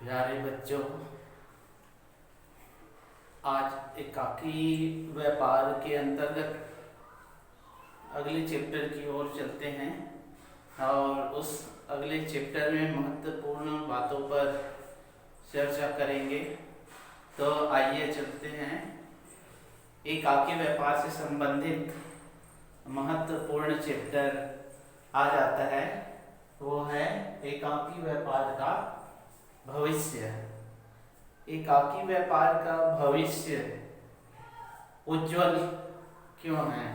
प्यारे बच्चों, आज एकाकी व्यापार के अंतर्गत अगले चैप्टर की ओर चलते हैं और उस अगले चैप्टर में महत्वपूर्ण बातों पर चर्चा करेंगे। तो आइए चलते हैं। एकाकी व्यापार से संबंधित महत्वपूर्ण चैप्टर आ जाता है, वो है एकाकी व्यापार का भविष्य। एकाकी व्यापार का भविष्य उज्जवल क्यों है?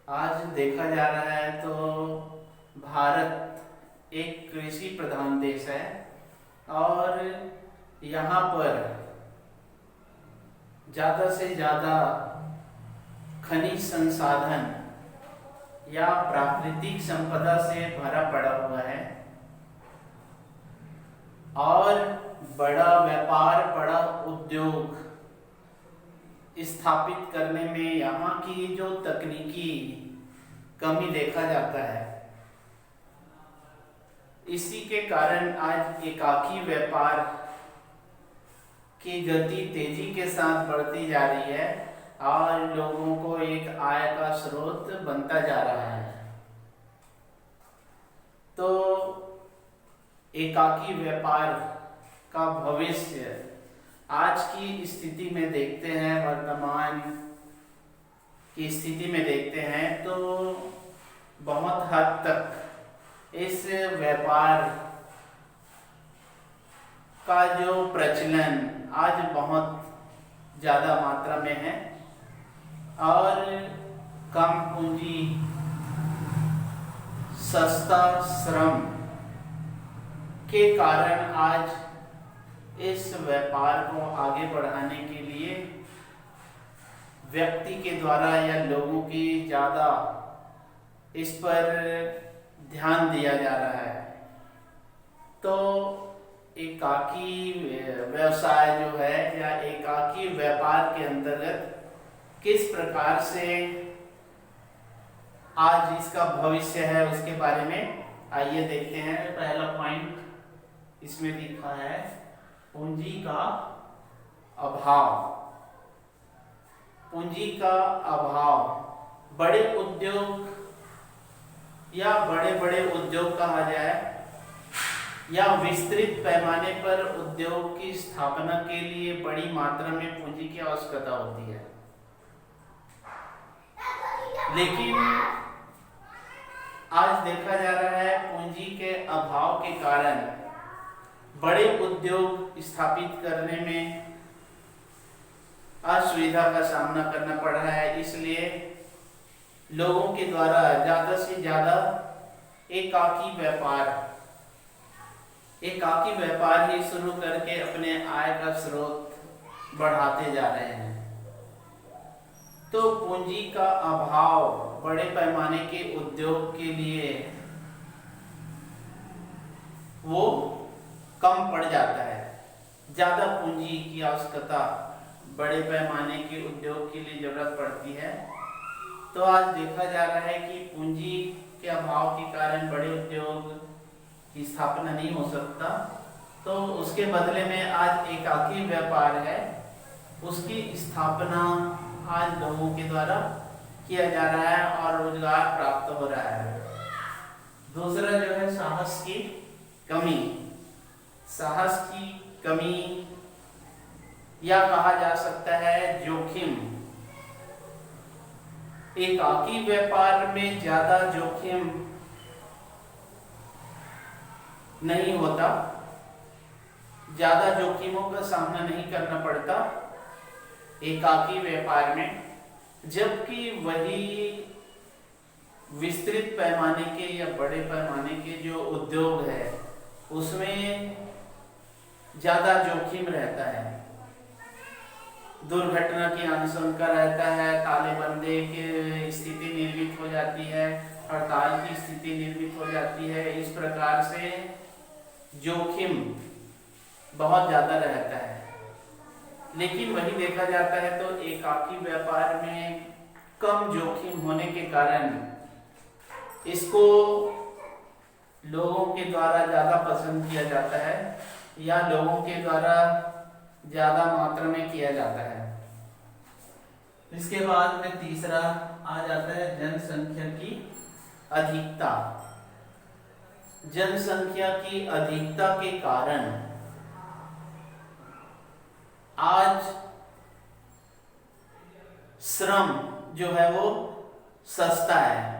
आज देखा जा रहा है तो भारत एक कृषि प्रधान देश है और यहाँ पर ज़्यादा से ज़्यादा खनिज संसाधन या प्राकृतिक संपदा से भरा पड़ा हुआ है और बड़ा व्यापार, बड़ा उद्योग स्थापित करने में यहाँ की जो तकनीकी कमी देखा जाता है, इसी के कारण आज एकाकी व्यापार की गति तेजी के साथ बढ़ती जा रही है और लोगों को एक आय का स्रोत बनता जा रहा है। तो एकाकी व्यापार का भविष्य आज की स्थिति में देखते हैं, वर्तमान की स्थिति में देखते हैं तो बहुत हद तक इस व्यापार का जो प्रचलन आज बहुत ज़्यादा मात्रा में है और कम पूंजी, सस्ता श्रम के कारण आज इस व्यापार को आगे बढ़ाने के लिए व्यक्ति के द्वारा या लोगों की ज़्यादा इस पर ध्यान दिया जा रहा है। तो एकाकी व्यवसाय जो है या एकाकी व्यापार के अंतर्गत किस प्रकार से आज इसका भविष्य है उसके बारे में आइए देखते हैं। पहला पॉइंट इसमें लिखा है पूंजी का अभाव। पूंजी का अभाव बड़े उद्योग या बड़े बड़े उद्योग कहा जाए या विस्तृत पैमाने पर उद्योग की स्थापना के लिए बड़ी मात्रा में पूंजी की आवश्यकता होती है, लेकिन आज देखा जा रहा है पूंजी के अभाव के कारण बड़े उद्योग स्थापित करने में असुविधा का सामना करना पड़ रहा है। इसलिए लोगों के द्वारा ज़्यादा से ज़्यादा एकाकी व्यापार ही शुरू करके अपने आय का स्रोत बढ़ाते जा रहे हैं। तो पूंजी का अभाव बड़े पैमाने के उद्योग के लिए वो कम पड़ जाता है। ज़्यादा पूंजी की आवश्यकता बड़े पैमाने के उद्योग के लिए जरूरत पड़ती है। तो आज देखा जा रहा है कि पूंजी के अभाव के कारण बड़े उद्योग की स्थापना नहीं हो सकता, तो उसके बदले में आज एकाकी व्यापार है, उसकी स्थापना आज लोगों के द्वारा किया जा रहा है और रोजगार प्राप्त हो रहा है। दूसरा जो है साहस की कमी। साहस की कमी या कहा जा सकता है जोखिम। एकाकी व्यापार में ज्यादा जोखिम नहीं होता, ज्यादा जोखिमों का सामना नहीं करना पड़ता एकाकी व्यापार में, जबकि वही विस्तृत पैमाने के या बड़े पैमाने के जो उद्योग है उसमें ज्यादा जोखिम रहता है। दुर्घटना की आशंका रहता है, तालेबंदी की स्थिति निर्मित हो जाती है, हड़ताल की स्थिति निर्मित हो जाती है। इस प्रकार से जोखिम बहुत ज्यादा रहता है। लेकिन वही देखा जाता है तो एकाकी व्यापार में कम जोखिम होने के कारण इसको लोगों के द्वारा ज्यादा पसंद किया जाता है या लोगों के द्वारा ज्यादा मात्रा में किया जाता है। इसके बाद में तीसरा आ जाता है जनसंख्या की अधिकता। जनसंख्या की अधिकता के कारण आज श्रम जो है वो सस्ता है।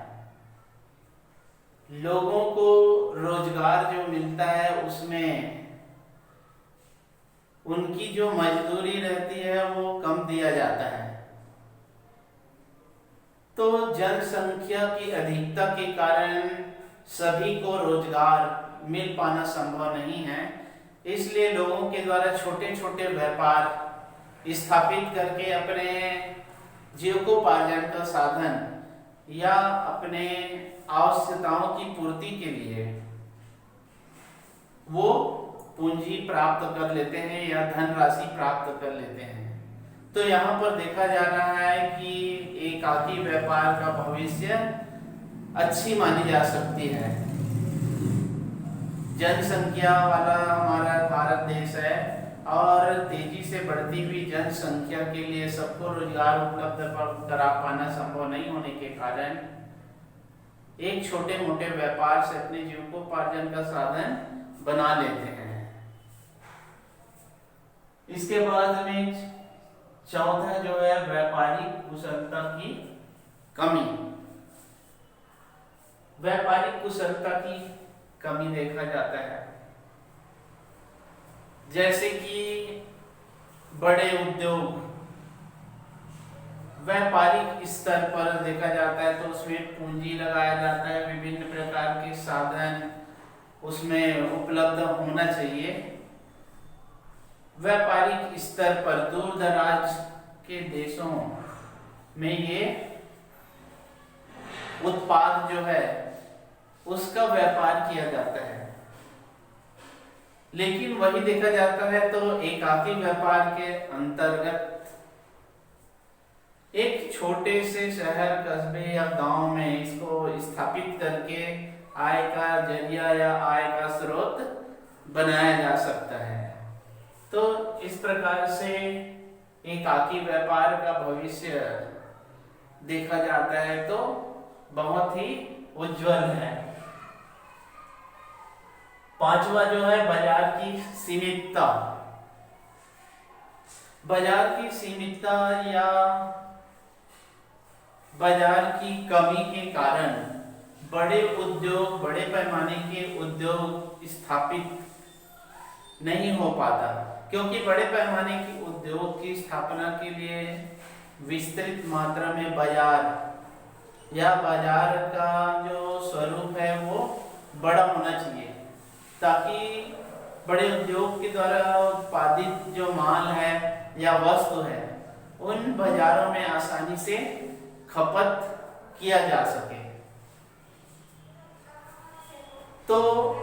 लोगों को रोजगार जो मिलता है उसमें उनकी जो मजदूरी रहती है वो कम दिया जाता है। तो जनसंख्या की अधिकता के कारण सभी को रोजगार मिल पाना संभव नहीं है, इसलिए लोगों के द्वारा छोटे छोटे व्यापार स्थापित करके अपने जीविकोपार्जन का साधन या अपने आवश्यकताओं की पूर्ति के लिए वो पूंजी प्राप्त कर लेते हैं या धनराशि प्राप्त कर लेते हैं। तो यहाँ पर देखा जा रहा है कि एकाकी व्यापार का भविष्य अच्छी मानी जा सकती है। जनसंख्या वाला हमारा भारत देश है और तेजी से बढ़ती हुई जनसंख्या के लिए सबको रोजगार उपलब्ध करा पाना संभव नहीं होने के कारण एक छोटे मोटे व्यापार से अपने जीविकोपार्जन का साधन बना लेते हैं। इसके बाद में चौथा जो है व्यापारिक कुशलता की कमी। व्यापारिक कुशलता की कमी देखा जाता है, जैसे कि बड़े उद्योग व्यापारिक स्तर पर देखा जाता है तो उसमें पूंजी लगाया जाता है, विभिन्न प्रकार के साधन उसमें उपलब्ध होना चाहिए। व्यापारिक स्तर पर दूर दराज के देशों में ये उत्पाद जो है उसका व्यापार किया जाता है, लेकिन वही देखा जाता है तो एकाकी व्यापार के अंतर्गत एक छोटे से शहर कस्बे या गांव में इसको स्थापित करके आय का जरिया या आय का स्रोत बनाया जा सकता है। तो इस प्रकार से एकाकी व्यापार का भविष्य देखा जाता है तो बहुत ही उज्जवल है। पांचवा जो है बाजार की सीमितता। बाजार की सीमितता या बाजार की कमी के कारण बड़े उद्योग, बड़े पैमाने के उद्योग स्थापित नहीं हो पाता, क्योंकि बड़े पैमाने के उद्योग की स्थापना के लिए विस्तृत मात्रा में बाजार या बाजार का जो स्वरूप है वो बड़ा होना चाहिए, ताकि बड़े उद्योग के द्वारा उत्पादित जो माल है या वस्तु है उन बाजारों में आसानी से खपत किया जा सके। तो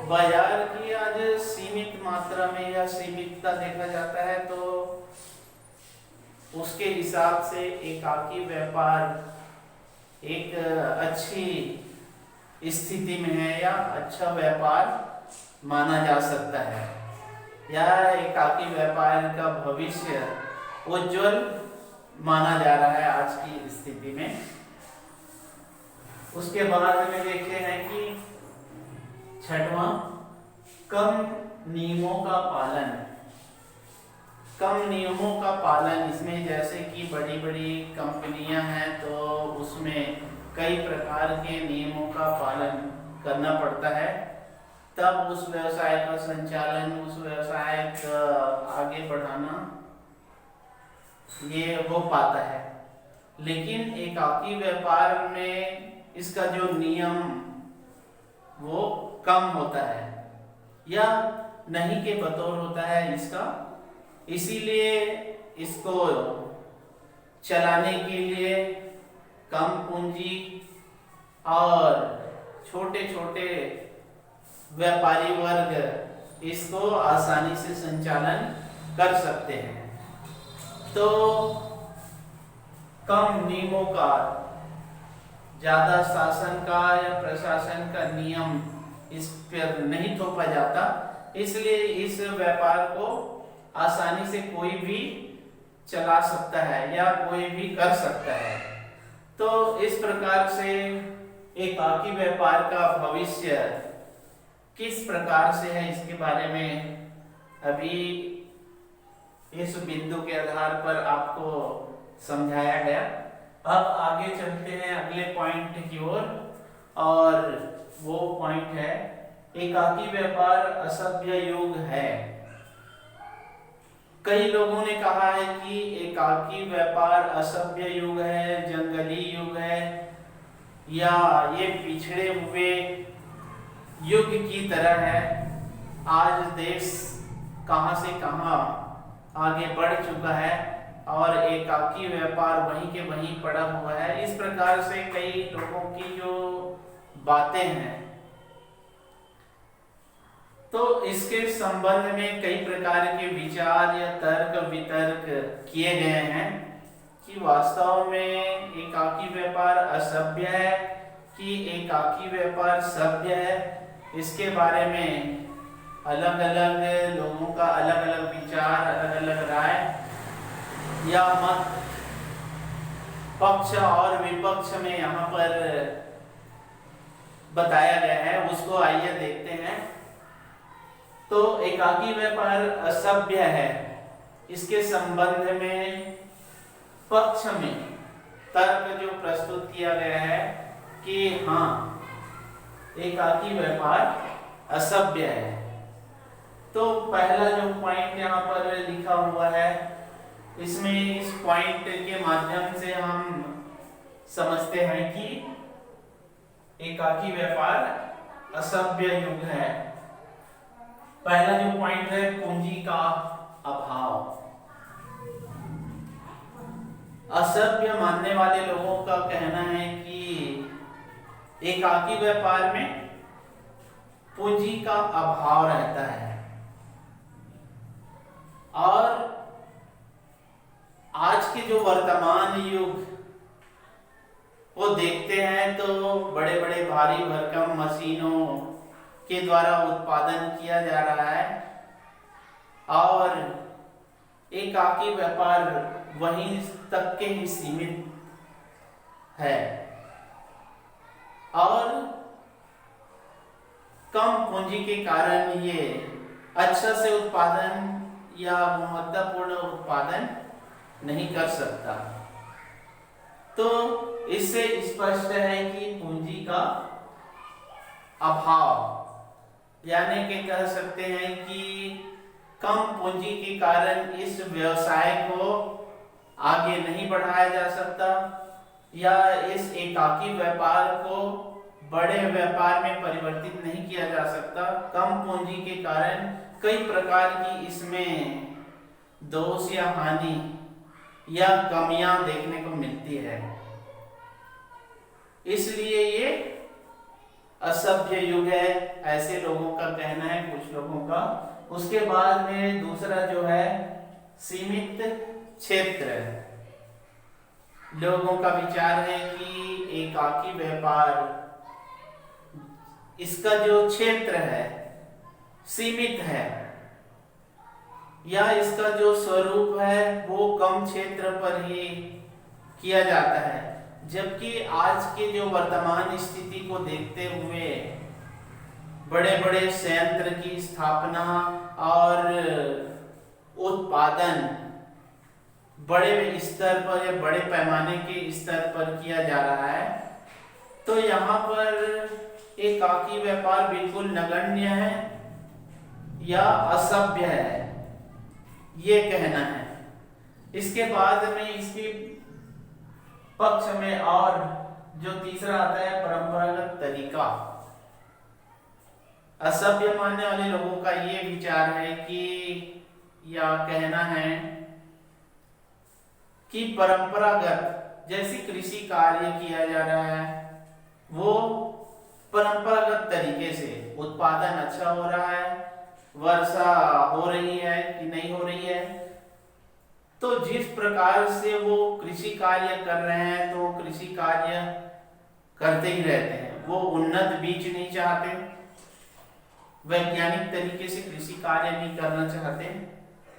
बाजार की आज सीमित मात्रा में या सीमितता देखा जाता है, तो उसके हिसाब से एकाकी व्यापार एक अच्छी स्थिति में है या अच्छा व्यापार माना जा सकता है, या एकाकी व्यापार का भविष्य उज्जवल माना जा रहा है आज की स्थिति में। उसके बाद में देखे हैं कि छठवां कम नियमों का पालन। कम नियमों का पालन, इसमें जैसे कि बड़ी बड़ी कंपनियां हैं तो उसमें कई प्रकार के नियमों का पालन करना पड़ता है, तब उस व्यवसाय का संचालन, उस व्यवसाय का आगे बढ़ाना ये हो पाता है। लेकिन एकाकी व्यापार में इसका जो नियम वो कम होता है या नहीं के बतौर होता है इसका, इसीलिए इसको चलाने के लिए कम पूंजी और छोटे छोटे व्यापारी वर्ग इसको आसानी से संचालन कर सकते हैं। तो कम नियमों का, ज्यादा शासन का या प्रशासन का नियम इस पर नहीं थोपा जाता, इसलिए इस व्यापार को आसानी से कोई भी चला सकता है या कोई भी कर सकता है। तो इस प्रकार से एकाकी व्यापार का भविष्य किस प्रकार से है, इसके बारे में अभी इस बिंदु के आधार पर आपको समझाया गया। अब आगे चलते हैं अगले पॉइंट की ओर, और वो पॉइंट है एकाकी व्यापार असभ्य युग है। कई लोगों ने कहा है कि एकाकी व्यापार असभ्य युग है, जंगली युग है, या ये पिछड़े हुए युग की तरह है। आज देश कहां से कहां आगे बढ़ चुका है और एकाकी व्यापार वहीं के वहीं पड़ा हुआ है। इस प्रकार से कई लोगों की जो बातें हैं, तो इसके संबंध में कई प्रकार के विचार या तर्क वितर्क किए गए हैं कि वास्तव में एकाकी व्यापार असभ्य है कि एकाकी व्यापार सभ्य है। इसके बारे में अलग अलग लोगों का अलग अलग विचार, अलग अलग राय या मत, पक्ष और विपक्ष में यहाँ पर बताया गया है। उसको आइए देखते हैं। तो एकाकी व्यापार असभ्य है, इसके संबंध में पक्ष में तर्क जो प्रस्तुत किया गया है कि हाँ, एकाकी व्यापार असभ्य है। तो पहला जो पॉइंट यहाँ पर लिखा हुआ है, इसमें इस पॉइंट के माध्यम से हम समझते हैं कि एकाकी व्यापार असभ्य युग है। पहला जो पॉइंट है पूंजी का अभाव। असभ्य मानने वाले लोगों का कहना है कि एकाकी व्यापार में पूंजी का अभाव रहता है, और आज के जो वर्तमान युग को देखते हैं तो बड़े बड़े भारी भरकम मशीनों के द्वारा उत्पादन किया जा रहा है, और एकाकी व्यापार वहीं तक के ही सीमित है, और कम पूंजी के कारण ये अच्छा से उत्पादन या गुणवत्तापूर्ण उत्पादन नहीं कर सकता। तो इससे स्पष्ट है कि पूंजी का अभाव, यानी कि कह सकते हैं कि कम पूंजी के कारण इस व्यवसाय को आगे नहीं बढ़ाया जा सकता, या इस एकाकी व्यापार को बड़े व्यापार में परिवर्तित नहीं किया जा सकता। कम पूंजी के कारण कई प्रकार की इसमें दोष या हानि या कमियां देखने को मिलती है, इसलिए ये असभ्य युग है, ऐसे लोगों का कहना है, कुछ लोगों का। उसके बाद में दूसरा जो है सीमित क्षेत्र। लोगों का विचार है कि एकाकी व्यापार, इसका जो क्षेत्र है सीमित है, या इसका जो स्वरूप है वो कम क्षेत्र पर ही किया जाता है। जबकि आज के जो वर्तमान स्थिति को देखते हुए बड़े बड़े संयंत्र की स्थापना और उत्पादन बड़े स्तर पर या बड़े पैमाने के स्तर पर किया जा रहा है, तो यहाँ पर एकाकी व्यापार बिल्कुल नगण्य है या असभ्य है, ये कहना है। इसके बाद में इसके पक्ष में और जो तीसरा आता है परंपरागत तरीका। असभ्य मानने वाले लोगों का ये विचार है कि, या कहना है कि परंपरागत जैसी कृषि कार्य किया जा रहा है वो परंपरागत तरीके से उत्पादन अच्छा हो रहा है, वर्षा हो रही है कि नहीं हो रही है, तो जिस प्रकार से वो कृषि कार्य कर रहे हैं तो कृषि कार्य करते ही रहते हैं। वो उन्नत बीज नहीं चाहते, वैज्ञानिक तरीके से कृषि कार्य नहीं करना चाहते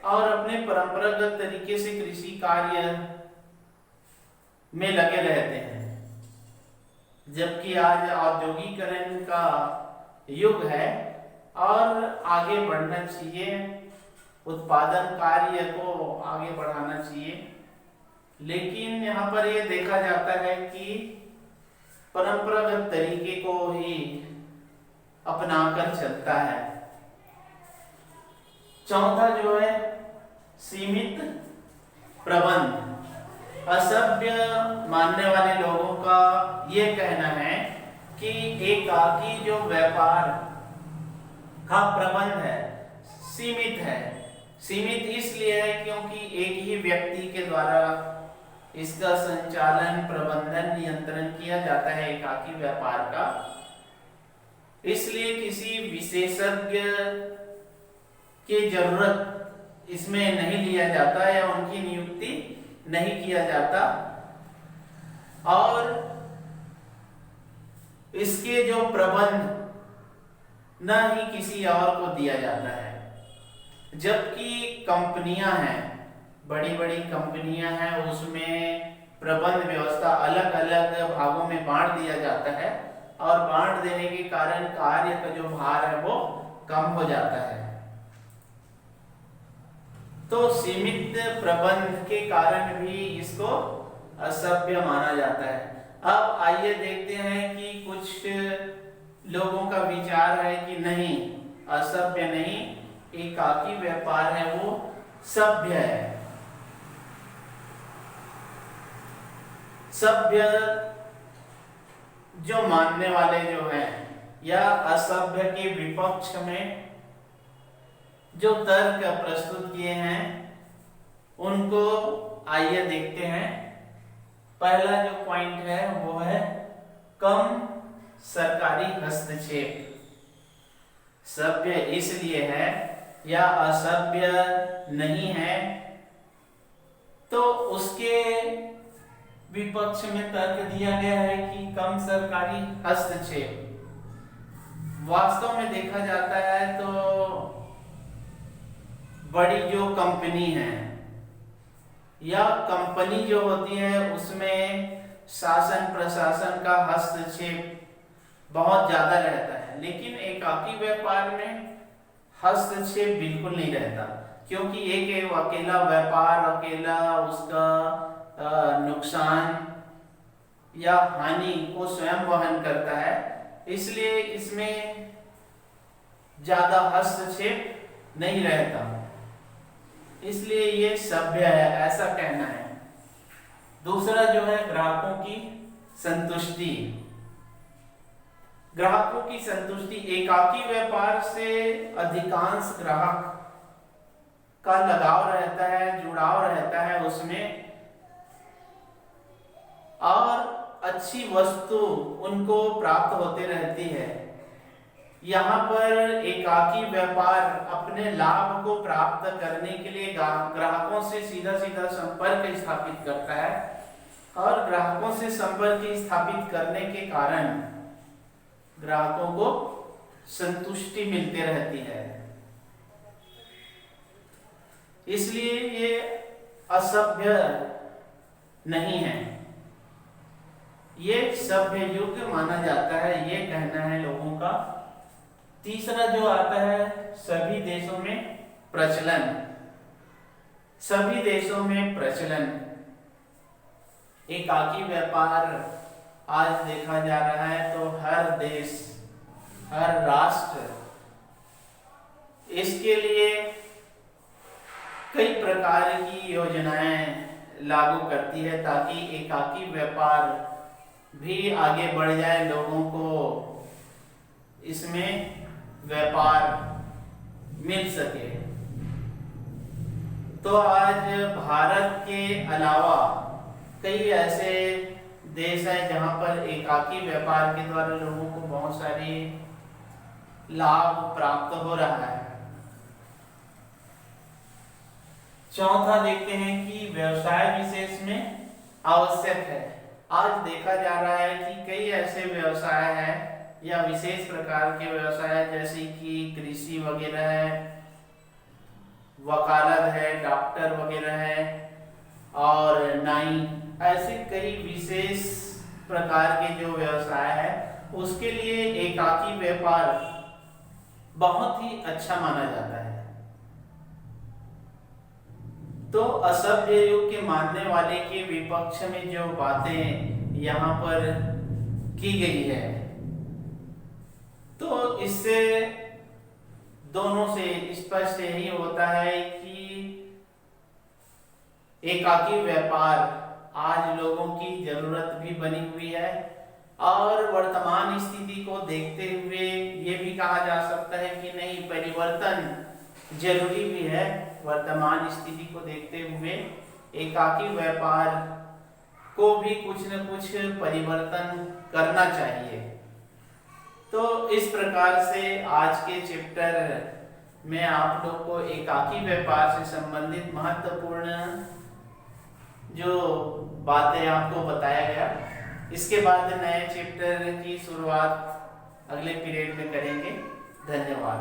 और अपने परंपरागत तरीके से कृषि कार्य में लगे रहते हैं। जबकि आज औद्योगिकरण का युग है और आगे बढ़ना चाहिए, उत्पादन कार्य को आगे बढ़ाना चाहिए, लेकिन यहाँ पर ये देखा जाता है कि परंपरागत तरीके को ही अपनाकर चलता है। चौथा जो है सीमित प्रबंध। असभ्य मानने वाले लोगों का यह कहना है कि एकाकी जो व्यापार का प्रबंध है सीमित है। सीमित इसलिए है क्योंकि एक ही व्यक्ति के द्वारा इसका संचालन, प्रबंधन, नियंत्रण किया जाता है एकाकी व्यापार का। इसलिए किसी विशेषज्ञ की जरूरत इसमें नहीं लिया जाता या उनकी नियुक्ति नहीं किया जाता और इसके जो प्रबंध न ही किसी और को दिया जाता है। जबकि कंपनियां हैं, बड़ी बड़ी कंपनियां हैं, उसमें प्रबंध व्यवस्था अलग अलग भागों में बांट दिया जाता है और बांट देने के कारण कार्य का जो भार है वो कम हो जाता है। तो सीमित प्रबंध के कारण भी इसको असभ्य माना जाता है। अब आइए देखते हैं कि कुछ लोगों का विचार है कि नहीं, असभ्य नहीं, एकाकी व्यापार है वो सभ्य है। सभ्य जो मानने वाले जो हैं या असभ्य के विपक्ष में जो तर्क प्रस्तुत किए हैं उनको आइए देखते हैं। पहला जो पॉइंट है वो है कम सरकारी हस्तक्षेप। सभ्य इसलिए है या असभ्य नहीं है, तो उसके विपक्ष में तर्क दिया गया है कि कम सरकारी हस्तक्षेप। वास्तव में देखा जाता है तो बड़ी जो कंपनी है या कंपनी जो होती है उसमें शासन प्रशासन का हस्तक्षेप बहुत ज्यादा रहता है, लेकिन एकाकी व्यापार में हस्तक्षेप बिल्कुल नहीं रहता, क्योंकि एक अकेला व्यापार अकेला उसका नुकसान या हानि को स्वयं वहन करता है, इसलिए इसमें ज्यादा हस्तक्षेप नहीं रहता, इसलिए ये सभ्य है ऐसा कहना है। दूसरा जो है ग्राहकों की संतुष्टि। ग्राहकों की संतुष्टि, एकाकी व्यापार से अधिकांश ग्राहक का लगाव रहता है, जुड़ाव रहता है उसमें, और अच्छी वस्तु उनको प्राप्त होते रहती है। यहाँ पर एकाकी व्यापार अपने लाभ को प्राप्त करने के लिए ग्राहकों से सीधा सीधा संपर्क स्थापित करता है और ग्राहकों से संपर्क स्थापित करने के कारण ग्राहकों को संतुष्टि मिलती रहती है, इसलिए ये असभ्य नहीं है, ये सभ्य युग माना जाता है, ये कहना है लोगों का। तीसरा जो आता है सभी देशों में प्रचलन। सभी देशों में प्रचलन, एकाकी व्यापार आज देखा जा रहा है तो हर देश, हर राष्ट्र इसके लिए कई प्रकार की योजनाएं लागू करती है ताकि एकाकी व्यापार भी आगे बढ़ जाए, लोगों को इसमें व्यापार मिल सके। तो आज भारत के अलावा कई ऐसे देश हैं जहां पर एकाकी व्यापार के द्वारा लोगों को बहुत सारे लाभ प्राप्त हो रहा है। चौथा देखते हैं कि व्यवसाय विशेष में आवश्यक है। आज देखा जा रहा है कि कई ऐसे व्यवसाय हैं या विशेष प्रकार के व्यवसाय जैसे कि कृषि वगैरह है, वकालत है, डॉक्टर वगैरह है और नाई, ऐसे कई विशेष प्रकार के जो व्यवसाय है उसके लिए एकाकी व्यापार बहुत ही अच्छा माना जाता है। तो असभ्य युग के मानने वाले के विपक्ष में जो बातें यहाँ पर की गई है, तो इससे दोनों से स्पष्ट यही होता है कि एकाकी व्यापार आज लोगों की जरूरत भी बनी हुई है और वर्तमान स्थिति को देखते हुए ये भी कहा जा सकता है कि नहीं, परिवर्तन जरूरी भी है। वर्तमान स्थिति को देखते हुए एकाकी व्यापार को भी कुछ न कुछ परिवर्तन करना चाहिए। तो इस प्रकार से आज के चैप्टर में आप लोग को एकाकी व्यापार से संबंधित महत्वपूर्ण जो बातें आपको बताया गया। इसके बाद नए चैप्टर की शुरुआत अगले पीरियड में करेंगे। धन्यवाद।